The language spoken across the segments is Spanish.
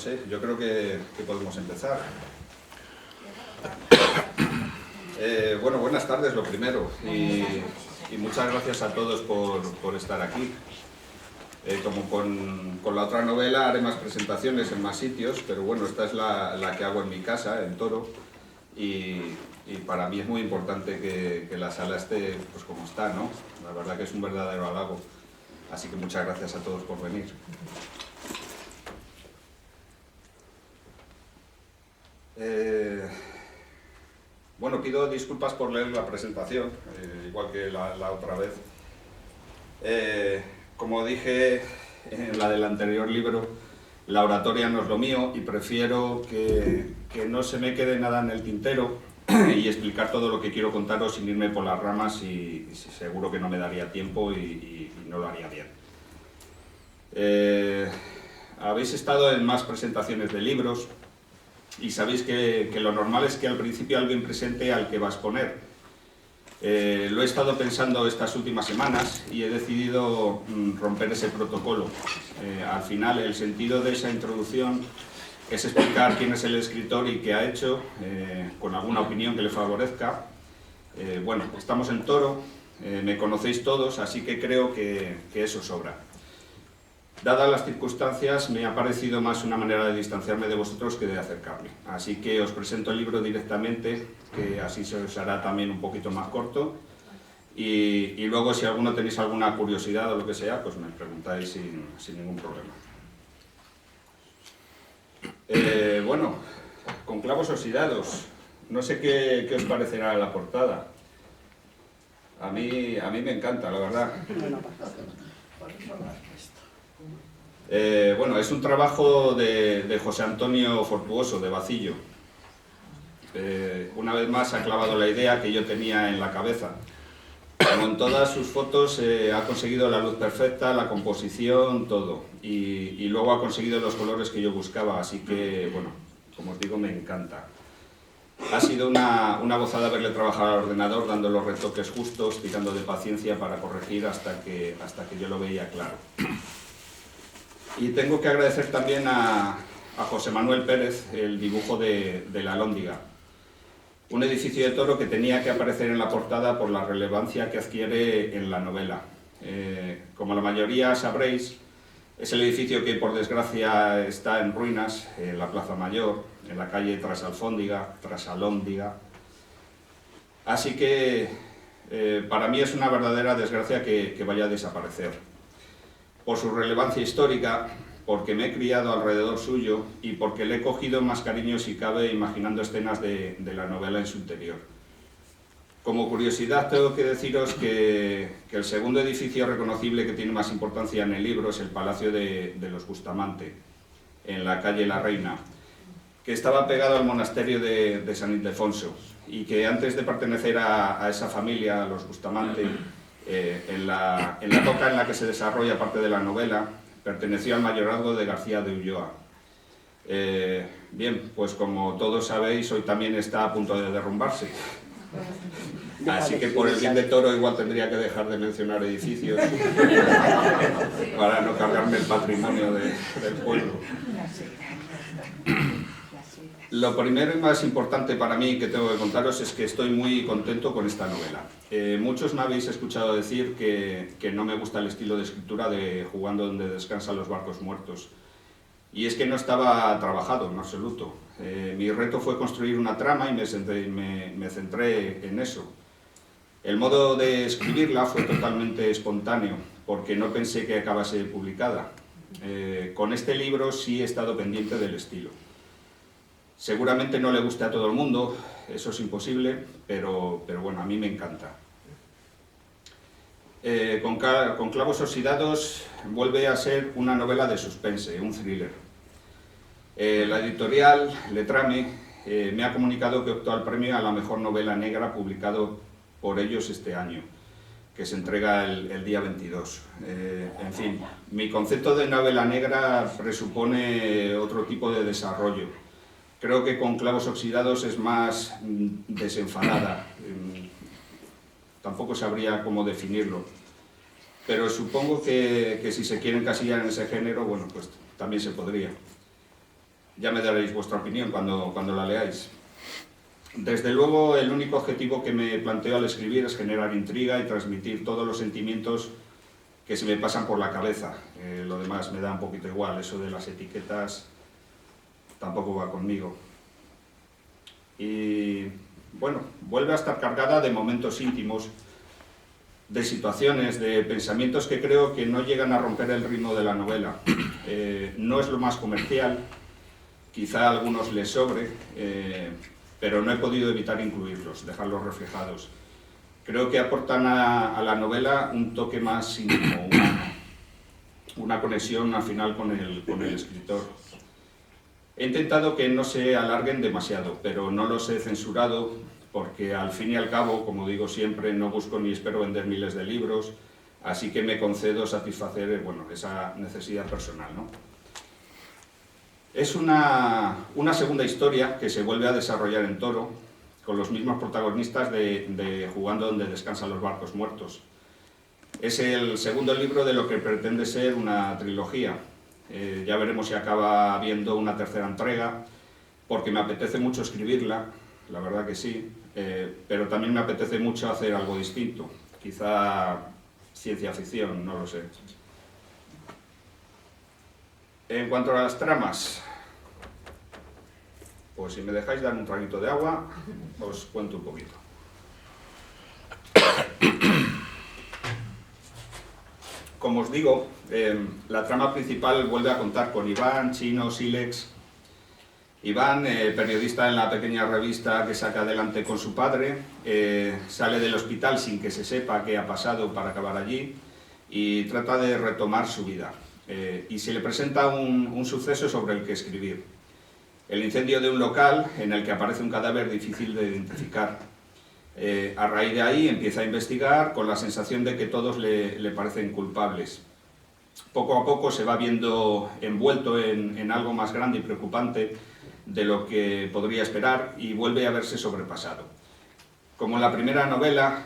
sé, yo creo que podemos empezar. Bueno, buenas tardes lo primero y muchas gracias a todos por estar aquí. Como con la otra novela haré más presentaciones en más sitios, pero bueno, esta es la que hago en mi casa, en Toro, y para mí es muy importante que la sala esté pues como está, ¿no? La verdad que es un verdadero halago, así que muchas gracias a todos por venir. Bueno, pido disculpas por leer la presentación, igual que la otra vez. Como dije en la del anterior libro, la oratoria no es lo mío y prefiero que no se me quede nada en el tintero y explicar todo lo que quiero contaros sin irme por las ramas y seguro que no me daría tiempo y no lo haría bien. Habéis estado en más presentaciones de libros y sabéis que lo normal es que al principio alguien presente al que va a exponer. Lo he estado pensando estas últimas semanas y he decidido romper ese protocolo. Al final, el sentido de esa introducción es explicar quién es el escritor y qué ha hecho, con alguna opinión que le favorezca. Bueno, estamos en Toro, me conocéis todos, así que creo que eso sobra. Dadas las circunstancias, me ha parecido más una manera de distanciarme de vosotros que de acercarme. Así que os presento el libro directamente, que así se os hará también un poquito más corto. Y luego, si alguno tenéis alguna curiosidad o lo que sea, pues me preguntáis sin ningún problema. Bueno, con clavos oxidados. No sé qué os parecerá la portada. A mí me encanta, la verdad. Bueno, es un trabajo de José Antonio Fortuoso, de Bacillo. Una vez más ha clavado la idea que yo tenía en la cabeza. Como en todas sus fotos ha conseguido la luz perfecta, la composición, todo. Y luego ha conseguido los colores que yo buscaba, así que, bueno, como os digo, me encanta. Ha sido una gozada verle trabajar al ordenador, dando los retoques justos, tirando de paciencia para corregir hasta que yo lo veía claro. Y tengo que agradecer también a José Manuel Pérez el dibujo de la Alhóndiga. Un edificio de Toro que tenía que aparecer en la portada por la relevancia que adquiere en la novela. Como la mayoría sabréis, es el edificio que por desgracia está en ruinas, en la Plaza Mayor, en la calle Trasalhóndiga. Así que para mí es una verdadera desgracia que vaya a desaparecer. Por su relevancia histórica, porque me he criado alrededor suyo y porque le he cogido más cariño si cabe imaginando escenas de la novela en su interior. Como curiosidad tengo que deciros que el segundo edificio reconocible que tiene más importancia en el libro es el Palacio de los Bustamante, en la calle La Reina, que estaba pegado al monasterio de San Ildefonso y que antes de pertenecer a esa familia, a los Bustamante, en la época en la que se desarrolla parte de la novela, perteneció al mayorazgo de García de Ulloa. Bien, pues como todos sabéis, hoy también está a punto de derrumbarse. Así que por el bien de Toro igual tendría que dejar de mencionar edificios para no cargarme el patrimonio del pueblo. Lo primero y más importante para mí que tengo que contaros es que estoy muy contento con esta novela. Muchos me habéis escuchado decir que no me gusta el estilo de escritura de Jugando donde descansan los barcos muertos. Y es que no estaba trabajado en absoluto. Mi reto fue construir una trama y me centré en eso. El modo de escribirla fue totalmente espontáneo, porque no pensé que acabase publicada. Con este libro sí he estado pendiente del estilo. Seguramente no le guste a todo el mundo, eso es imposible, pero bueno, a mí me encanta. Con clavos oxidados vuelve a ser una novela de suspense, un thriller. La editorial Letrame me ha comunicado que optó al premio a la mejor novela negra publicado por ellos este año, que se entrega el día 22. En fin, mi concepto de novela negra presupone otro tipo de desarrollo. Creo que con clavos oxidados es más desenfadada. Tampoco sabría cómo definirlo. Pero supongo que si se quiere encasillar en ese género, bueno, pues también se podría. Ya me daréis vuestra opinión cuando la leáis. Desde luego, el único objetivo que me planteo al escribir es generar intriga y transmitir todos los sentimientos que se me pasan por la cabeza. Lo demás me da un poquito igual, eso de las etiquetas tampoco va conmigo. Y bueno, vuelve a estar cargada de momentos íntimos, de situaciones, de pensamientos que creo que no llegan a romper el ritmo de la novela. No es lo más comercial, quizá a algunos les sobre, pero no he podido evitar incluirlos, dejarlos reflejados. Creo que aportan a la novela un toque más íntimo, una conexión al final con el escritor. He intentado que no se alarguen demasiado, pero no los he censurado porque al fin y al cabo, como digo siempre, no busco ni espero vender miles de libros, así que me concedo satisfacer esa necesidad personal, ¿no? Es una segunda historia que se vuelve a desarrollar en Toro, con los mismos protagonistas de Jugando donde descansan los barcos muertos. Es el segundo libro de lo que pretende ser una trilogía. Ya veremos si acaba habiendo una tercera entrega, porque me apetece mucho escribirla, la verdad que sí, pero también me apetece mucho hacer algo distinto, quizá ciencia ficción, no lo sé. En cuanto a las tramas, pues si me dejáis dar un traguito de agua, os cuento un poquito. Como os digo, la trama principal vuelve a contar con Iván, Chino, Sílex. Iván, periodista en la pequeña revista que saca adelante con su padre, sale del hospital sin que se sepa qué ha pasado para acabar allí y trata de retomar su vida. Y se le presenta un suceso sobre el que escribir. El incendio de un local en el que aparece un cadáver difícil de identificar. A raíz de ahí empieza a investigar con la sensación de que todos le parecen culpables. Poco a poco se va viendo envuelto en algo más grande y preocupante de lo que podría esperar y vuelve a verse sobrepasado. Como en la primera novela,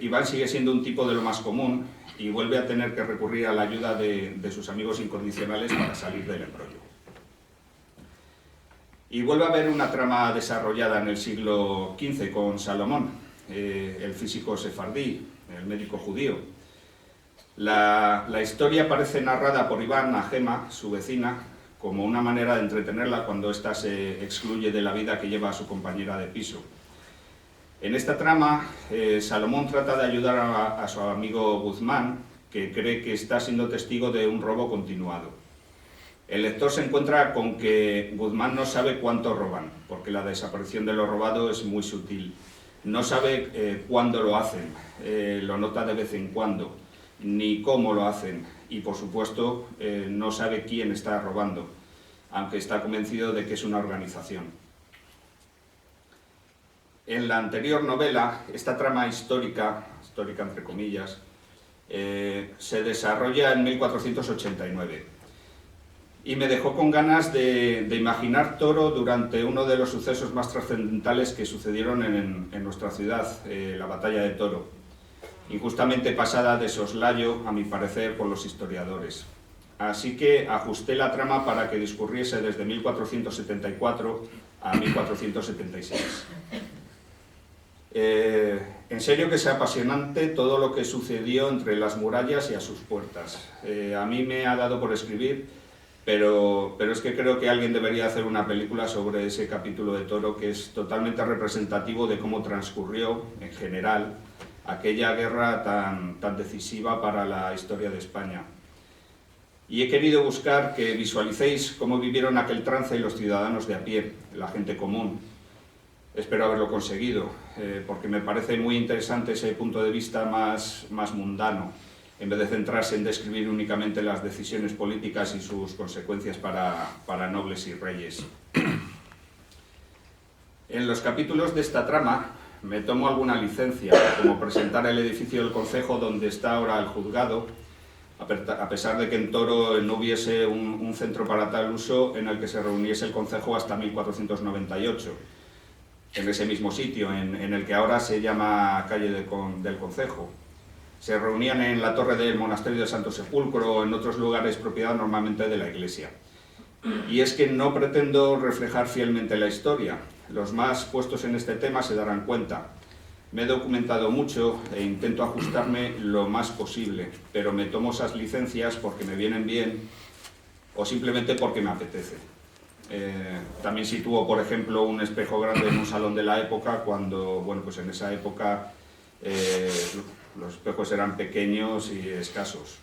Iván sigue siendo un tipo de lo más común y vuelve a tener que recurrir a la ayuda de sus amigos incondicionales para salir del embrollo. Y vuelve a haber una trama desarrollada en el siglo XV con Salomón, el físico sefardí, el médico judío. La historia parece narrada por Iván a Gema, su vecina, como una manera de entretenerla cuando ésta se excluye de la vida que lleva a su compañera de piso. En esta trama, Salomón trata de ayudar a su amigo Guzmán, que cree que está siendo testigo de un robo continuado. El lector se encuentra con que Guzmán no sabe cuánto roban, porque la desaparición de lo robado es muy sutil. No sabe cuándo lo hacen, lo nota de vez en cuando, ni cómo lo hacen, y por supuesto no sabe quién está robando, aunque está convencido de que es una organización. En la anterior novela, esta trama histórica entre comillas, se desarrolla en 1489 y me dejó con ganas de imaginar Toro durante uno de los sucesos más trascendentales que sucedieron en nuestra ciudad, la batalla de Toro, injustamente pasada de soslayo, a mi parecer, por los historiadores. Así que ajusté la trama para que discurriese desde 1474 a 1476. En serio que es apasionante todo lo que sucedió entre las murallas y a sus puertas. A mí me ha dado por escribir, pero es que creo que alguien debería hacer una película sobre ese capítulo de Toro, que es totalmente representativo de cómo transcurrió, en general, aquella guerra tan decisiva para la historia de España. Y he querido buscar que visualicéis cómo vivieron aquel trance los ciudadanos de a pie, la gente común. Espero haberlo conseguido, porque me parece muy interesante ese punto de vista más mundano, en vez de centrarse en describir únicamente las decisiones políticas y sus consecuencias para nobles y reyes. En los capítulos de esta trama me tomo alguna licencia, como presentar el edificio del concejo donde está ahora el juzgado, a pesar de que en Toro no hubiese un centro para tal uso en el que se reuniese el concejo hasta 1498. En ese mismo sitio, en el que ahora se llama calle del Concejo. Se reunían en la torre del monasterio de Santo Sepulcro o en otros lugares propiedad normalmente de la iglesia. y es que no pretendo reflejar fielmente la historia. Los más puestos en este tema se darán cuenta. Me he documentado mucho e intento ajustarme lo más posible, pero me tomo esas licencias porque me vienen bien o simplemente porque me apetece. También sitúo, por ejemplo, un espejo grande en un salón de la época cuando, bueno, pues en esa época los espejos eran pequeños y escasos.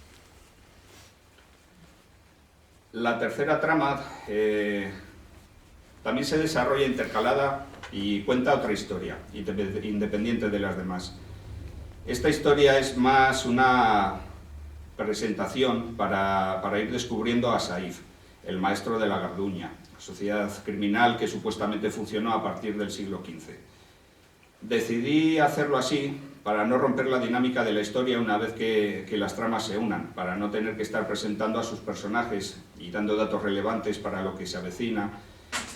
La tercera trama también se desarrolla intercalada y cuenta otra historia, independiente de las demás. Esta historia es más una presentación para ir descubriendo a Saif, el maestro de la Garduña, sociedad criminal que supuestamente funcionó a partir del siglo XV. Decidí hacerlo así para no romper la dinámica de la historia una vez que las tramas se unan, para no tener que estar presentando a sus personajes y dando datos relevantes para lo que se avecina,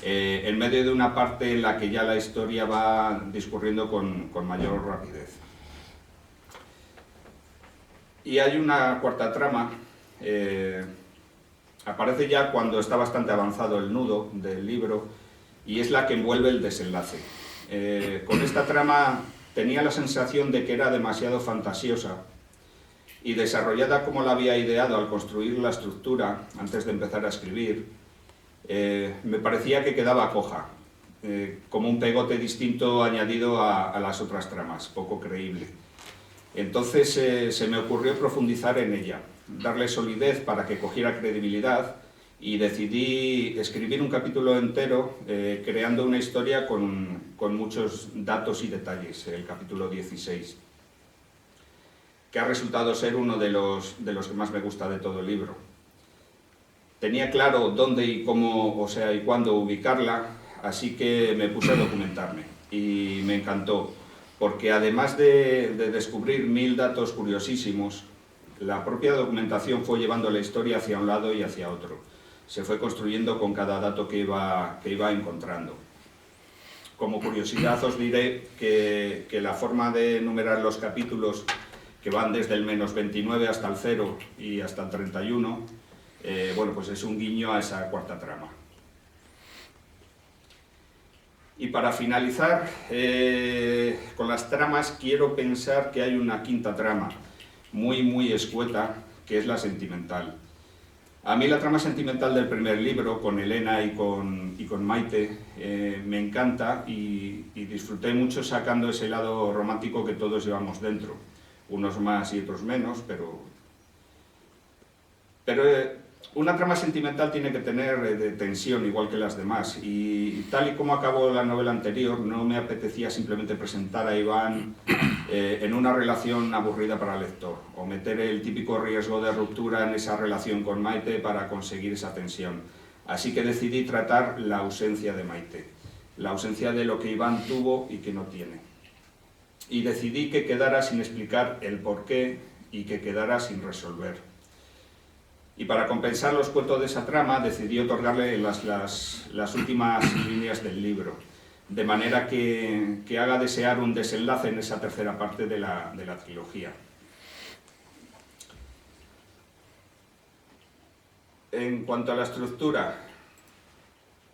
en medio de una parte en la que ya la historia va discurriendo con mayor rapidez. Y hay una cuarta trama, aparece ya cuando está bastante avanzado el nudo del libro, y es la que envuelve el desenlace. Con esta trama tenía la sensación de que era demasiado fantasiosa y desarrollada como la había ideado al construir la estructura antes de empezar a escribir. Me parecía que quedaba coja, como un pegote distinto añadido a las otras tramas, poco creíble. Entonces se me ocurrió profundizar en ella, darle solidez para que cogiera credibilidad, y decidí escribir un capítulo entero creando una historia con muchos datos y detalles, el capítulo 16, que ha resultado ser uno de los que más me gusta de todo el libro. Tenía claro dónde y cómo, o sea, y cuándo ubicarla, así que me puse a documentarme y me encantó, porque además de descubrir 1000 datos curiosísimos, la propia documentación fue llevando la historia hacia un lado y hacia otro. Se fue construyendo con cada dato que iba encontrando. Como curiosidad os diré que la forma de numerar los capítulos, que van desde el -29 hasta el 0 y hasta el 31, bueno, pues es un guiño a esa cuarta trama. Y para finalizar con las tramas, quiero pensar que hay una quinta trama, muy escueta, que es la sentimental. A mí la trama sentimental del primer libro, con Elena y con Maite, me encanta y disfruté mucho sacando ese lado romántico que todos llevamos dentro. Unos más y otros menos, pero una trama sentimental tiene que tener tensión, igual que las demás. Y tal y como acabó la novela anterior, no me apetecía simplemente presentar a Iván en una relación aburrida para el lector, o meter el típico riesgo de ruptura en esa relación con Maite para conseguir esa tensión. Así que decidí tratar la ausencia de Maite, la ausencia de lo que Iván tuvo y que no tiene. Y decidí que quedara sin explicar el porqué y que quedara sin resolver. Y para compensar los cuentos de esa trama, decidí otorgarle las últimas líneas del libro, de manera que haga desear un desenlace en esa tercera parte de la trilogía. En cuanto a la estructura,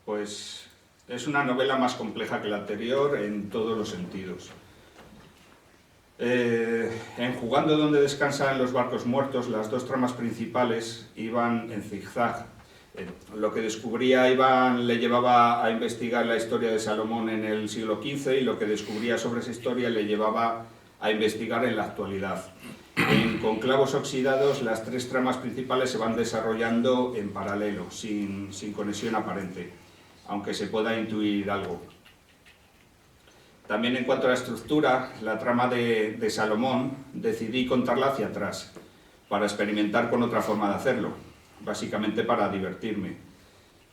pues es una novela más compleja que la anterior en todos los sentidos. En Jugando donde descansan los barcos muertos, las dos tramas principales iban en zigzag. Lo que descubría Iván le llevaba a investigar la historia de Salomón en el siglo XV, y lo que descubría sobre esa historia le llevaba a investigar en la actualidad. En Conclavos oxidados, las tres tramas principales se van desarrollando en paralelo, sin conexión aparente, aunque se pueda intuir algo. También en cuanto a la estructura, la trama de Salomón decidí contarla hacia atrás, para experimentar con otra forma de hacerlo, básicamente para divertirme.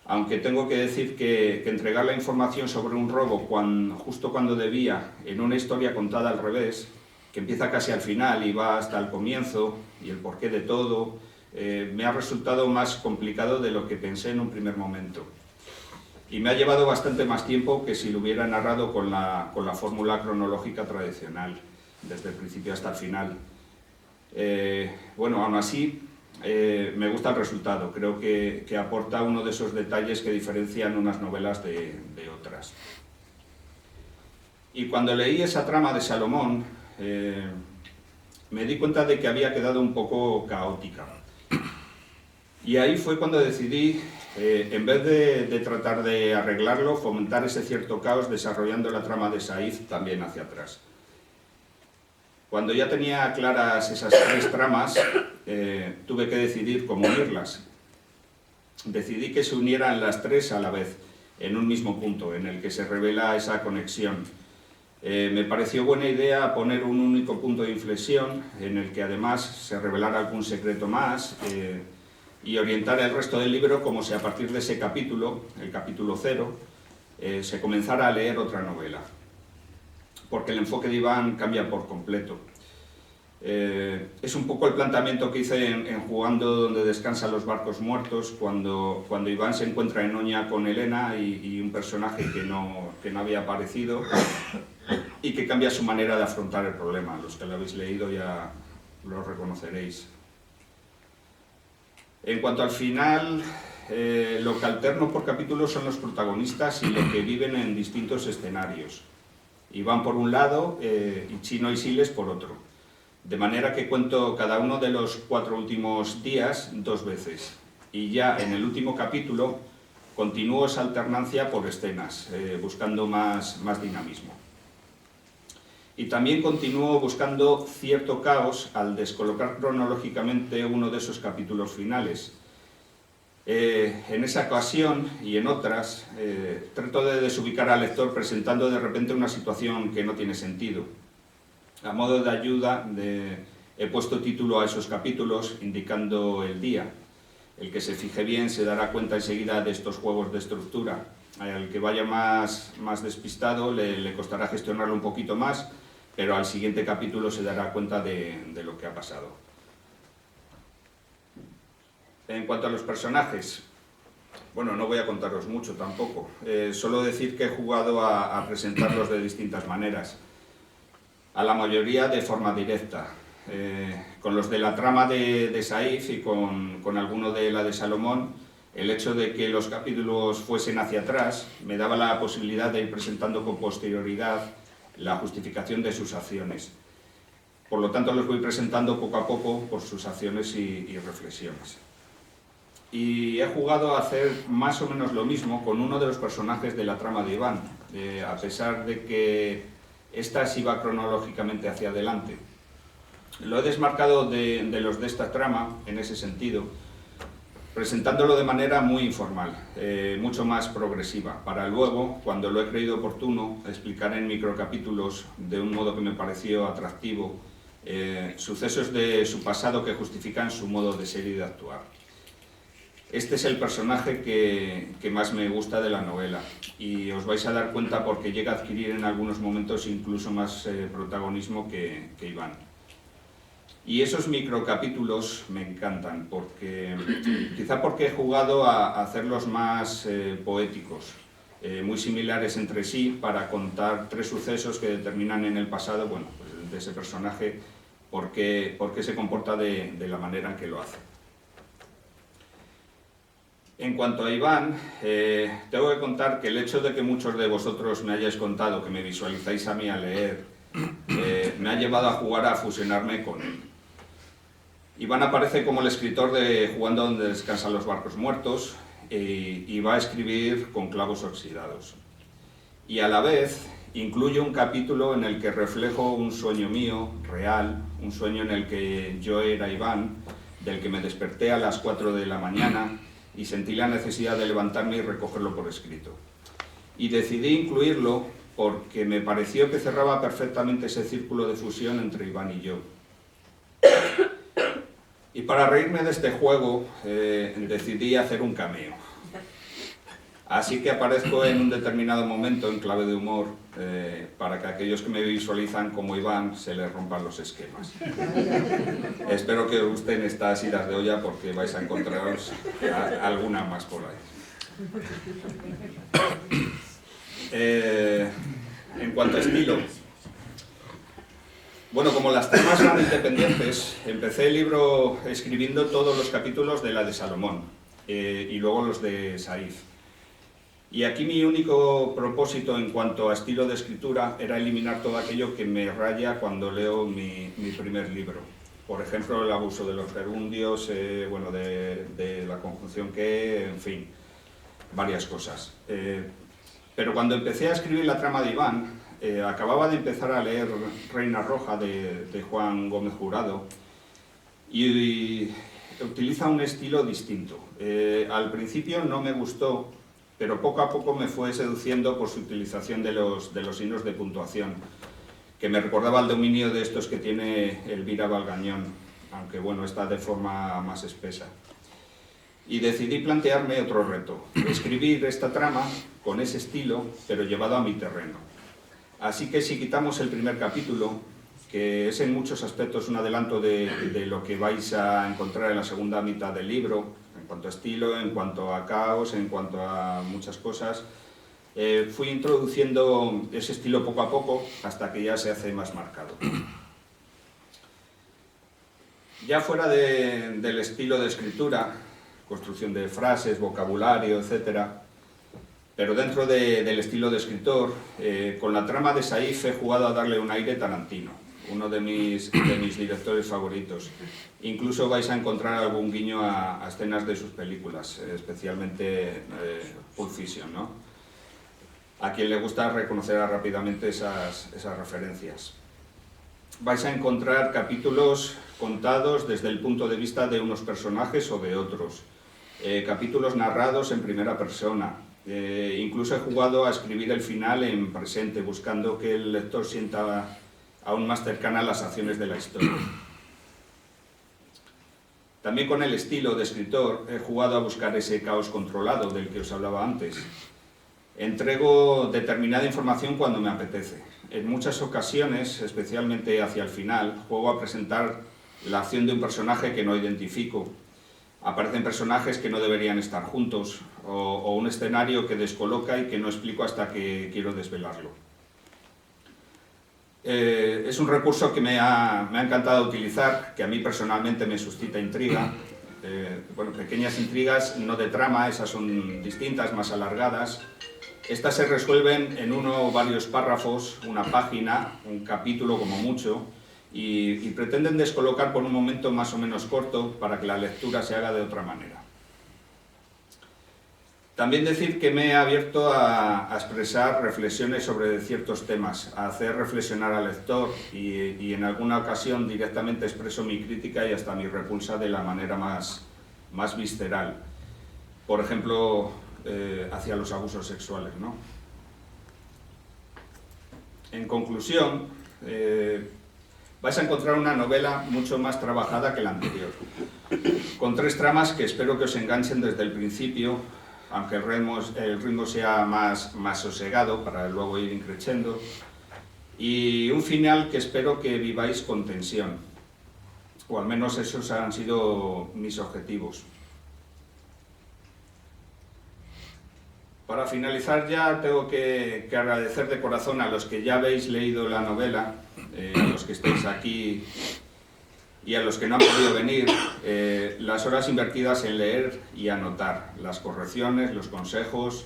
Aunque tengo que decir que entregar la información sobre un robo justo cuando debía, en una historia contada al revés, que empieza casi al final y va hasta el comienzo, y el porqué de todo, me ha resultado más complicado de lo que pensé en un primer momento. Y me ha llevado bastante más tiempo que si lo hubiera narrado con la fórmula cronológica tradicional, desde el principio hasta el final. Bueno, aún así, me gusta el resultado. Creo que aporta uno de esos detalles que diferencian unas novelas de otras. Y cuando leí esa trama de Salomón, me di cuenta de que había quedado un poco caótica. Y ahí fue cuando decidí, en vez de tratar de arreglarlo, fomentar ese cierto caos desarrollando la trama de Said también hacia atrás. Cuando ya tenía claras esas tres tramas, tuve que decidir cómo unirlas. Decidí que se unieran las tres a la vez, en un mismo punto, en el que se revela esa conexión. Me pareció buena idea poner un único punto de inflexión, en el que además se revelara algún secreto más, y orientar el resto del libro como si a partir de ese capítulo, el capítulo 0, se comenzara a leer otra novela. Porque el enfoque de Iván cambia por completo. Es un poco el planteamiento que hice en Jugando donde descansan los barcos muertos, cuando Iván se encuentra en Oña con Elena y un personaje que no había aparecido y que cambia su manera de afrontar el problema. Los que lo habéis leído ya lo reconoceréis. En cuanto al final, lo que alterno por capítulos son los protagonistas y lo que viven en distintos escenarios. Iván por un lado y Chino y Siles por otro. De manera que cuento cada uno de los 4 últimos días 2 veces. Y ya en el último capítulo continúo esa alternancia por escenas, buscando más dinamismo. Y también continúo buscando cierto caos al descolocar cronológicamente uno de esos capítulos finales. En esa ocasión y en otras, trato de desubicar al lector presentando de repente una situación que no tiene sentido. A modo de ayuda, he puesto título a esos capítulos indicando el día. El que se fije bien se dará cuenta enseguida de estos juegos de estructura. Al que vaya más despistado le costará gestionarlo un poquito más, pero al siguiente capítulo se dará cuenta de lo que ha pasado. En cuanto a los personajes, bueno, no voy a contaros mucho tampoco. Solo decir que he jugado a presentarlos de distintas maneras. A la mayoría de forma directa. Con los de la trama de Saif y con alguno de la de Salomón, el hecho de que los capítulos fuesen hacia atrás me daba la posibilidad de ir presentando con posterioridad la justificación de sus acciones. Por lo tanto, los voy presentando poco a poco por sus acciones y reflexiones. Y he jugado a hacer más o menos lo mismo con uno de los personajes de la trama de Iván, a pesar de que esta sí va cronológicamente hacia adelante. Lo he desmarcado de los de esta trama, en ese sentido, presentándolo de manera muy informal, mucho más progresiva, para luego, cuando lo he creído oportuno, explicar en microcapítulos, de un modo que me pareció atractivo, sucesos de su pasado que justifican su modo de ser y de actuar. Este es el personaje que más me gusta de la novela y os vais a dar cuenta porque llega a adquirir en algunos momentos incluso más protagonismo que Iván. Y esos microcapítulos me encantan, quizá porque he jugado a hacerlos más poéticos, muy similares entre sí, para contar 3 sucesos que determinan en el pasado, bueno, pues de ese personaje, por qué se comporta de la manera en que lo hace. En cuanto a Iván, tengo que contar que el hecho de que muchos de vosotros me hayáis contado, que me visualizáis a mí a leer, me ha llevado a jugar a fusionarme con él. Iván aparece como el escritor de Jugando donde descansan los barcos muertos y va a escribir con clavos oxidados. Y a la vez incluye un capítulo en el que reflejo un sueño mío, real, un sueño en el que yo era Iván, del que me desperté a las 4 de la mañana y sentí la necesidad de levantarme y recogerlo por escrito. Y decidí incluirlo porque me pareció que cerraba perfectamente ese círculo de fusión entre Iván y yo. Y para reírme de este juego, decidí hacer un cameo. Así que aparezco en un determinado momento en clave de humor, para que aquellos que me visualizan como Iván se les rompan los esquemas. Espero que os gusten estas idas de olla porque vais a encontraros alguna más por ahí. En cuanto a estilo, Bueno, como las tramas eran independientes, empecé el libro escribiendo todos los capítulos de la de Salomón y luego los de Saif. Y aquí mi único propósito en cuanto a estilo de escritura era eliminar todo aquello que me raya cuando leo mi primer libro. Por ejemplo, el abuso de los gerundios, bueno, de la conjunción que, en fin, varias cosas. Pero cuando empecé a escribir la trama de Iván, acababa de empezar a leer Reina Roja de Juan Gómez Jurado y utiliza un estilo distinto. Al principio no me gustó, pero poco a poco me fue seduciendo por su utilización de los signos de puntuación, que me recordaba al dominio de estos que tiene Elvira Valgañón, aunque bueno, está de forma más espesa. Y decidí plantearme otro reto, escribir esta trama con ese estilo, pero llevado a mi terreno. Así que si quitamos el primer capítulo, que es en muchos aspectos un adelanto de lo que vais a encontrar en la segunda mitad del libro, en cuanto a estilo, en cuanto a caos, en cuanto a muchas cosas, fui introduciendo ese estilo poco a poco hasta que ya se hace más marcado. Ya fuera del estilo de escritura, construcción de frases, vocabulario, etcétera, pero dentro del estilo de escritor, con la trama de Saif he jugado a darle un aire Tarantino, uno de mis directores favoritos. Incluso vais a encontrar algún guiño a escenas de sus películas, especialmente Pulp Fiction, ¿no? A quien le gusta reconocerá rápidamente esas referencias. Vais a encontrar capítulos contados desde el punto de vista de unos personajes o de otros, capítulos narrados en primera persona. Incluso he jugado a escribir el final en presente, buscando que el lector sienta aún más cercana las acciones de la historia. También con el estilo de escritor he jugado a buscar ese caos controlado del que os hablaba antes. Entrego determinada información cuando me apetece. En muchas ocasiones, especialmente hacia el final, juego a presentar la acción de un personaje que no identifico. Aparecen personajes que no deberían estar juntos, o un escenario que descoloca y que no explico hasta que quiero desvelarlo. Es un recurso que me ha encantado utilizar, que a mí personalmente me suscita intriga. Bueno, pequeñas intrigas, no de trama, esas son distintas, más alargadas. Estas se resuelven en uno o varios párrafos, una página, un capítulo como mucho, y pretenden descolocar por un momento más o menos corto para que la lectura se haga de otra manera. También decir que me he abierto a expresar reflexiones sobre ciertos temas, a hacer reflexionar al lector y en alguna ocasión directamente expreso mi crítica y hasta mi repulsa de la manera más visceral. Por ejemplo, hacia los abusos sexuales, ¿no? En conclusión, vais a encontrar una novela mucho más trabajada que la anterior, con 3 tramas que espero que os enganchen desde el principio, aunque el ritmo sea más sosegado para luego ir increciendo, y un final que espero que viváis con tensión, o al menos esos han sido mis objetivos. Para finalizar ya tengo que agradecer de corazón a los que ya habéis leído la novela, a los que estáis aquí y a los que no han podido venir, las horas invertidas en leer y anotar, las correcciones, los consejos.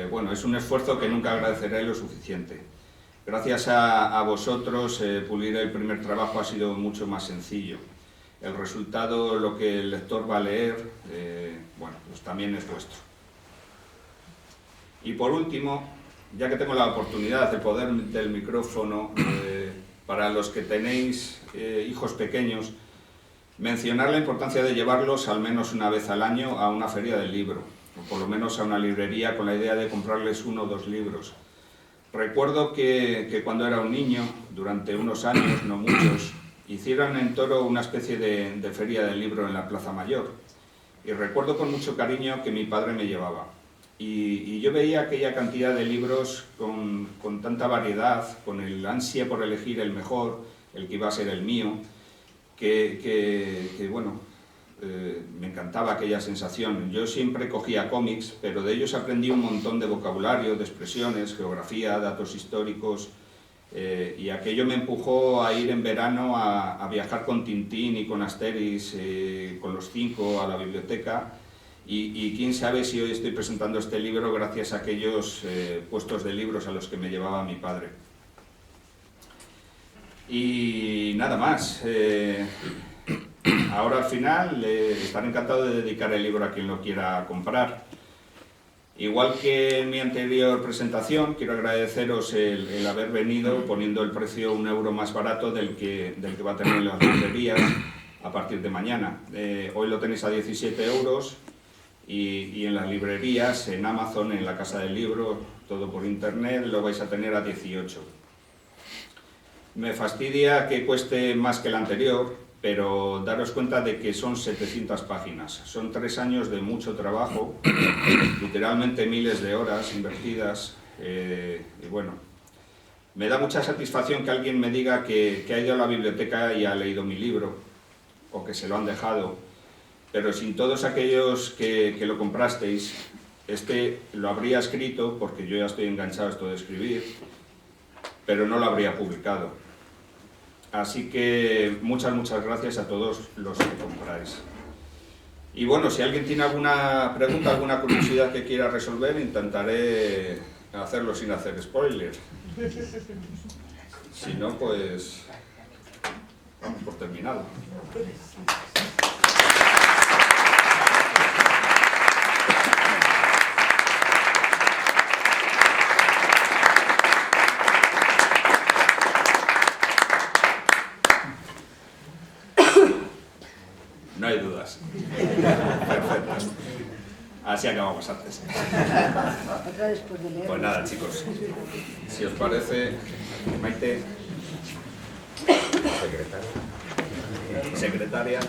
Bueno, es un esfuerzo que nunca agradeceré lo suficiente. Gracias a vosotros, pulir el primer trabajo ha sido mucho más sencillo. El resultado, lo que el lector va a leer, bueno, pues también es vuestro. Y por último, ya que tengo la oportunidad de poder del micrófono, para los que tenéis hijos pequeños, mencionar la importancia de llevarlos al menos una vez al año a una feria del libro, o por lo menos a una librería con la idea de comprarles 1 o 2 libros. Recuerdo que cuando era un niño, durante unos años, no muchos, hicieron en Toro una especie de feria del libro en la Plaza Mayor. Y recuerdo con mucho cariño que mi padre me llevaba. Y yo veía aquella cantidad de libros con tanta variedad, con el ansia por elegir el mejor, el que iba a ser el mío, que bueno, me encantaba aquella sensación. Yo siempre cogía cómics, pero de ellos aprendí un montón de vocabulario, de expresiones, geografía, datos históricos, Y aquello me empujó a ir en verano a viajar con Tintín y con Asterix, con los 5 a la biblioteca. Y quién sabe si hoy estoy presentando este libro gracias a aquellos puestos de libros a los que me llevaba mi padre. Y nada más. Ahora al final estaré encantado de dedicar el libro a quien lo quiera comprar. Igual que en mi anterior presentación, quiero agradeceros el haber venido poniendo el precio 1 euro más barato del que va a tener en las librerías a partir de mañana. Hoy lo tenéis a 17 euros y en las librerías, en Amazon, en la Casa del Libro, todo por internet, lo vais a tener a 18. Me fastidia que cueste más que el anterior, pero daros cuenta de que son 700 páginas. Son 3 años de mucho trabajo, literalmente miles de horas invertidas. Y bueno, me da mucha satisfacción que alguien me diga que ha ido a la biblioteca y ha leído mi libro, o que se lo han dejado. Pero sin todos aquellos que lo comprasteis, lo habría escrito, porque yo ya estoy enganchado a esto de escribir, pero no lo habría publicado. Así que muchas gracias a todos los que compráis. Y bueno, si alguien tiene alguna pregunta, alguna curiosidad que quiera resolver, intentaré hacerlo sin hacer spoiler. Si no, pues vamos por terminado. No hay dudas. Perfecto. Así acabamos antes. Pues nada, chicos. Si os parece, Maite, secretaria.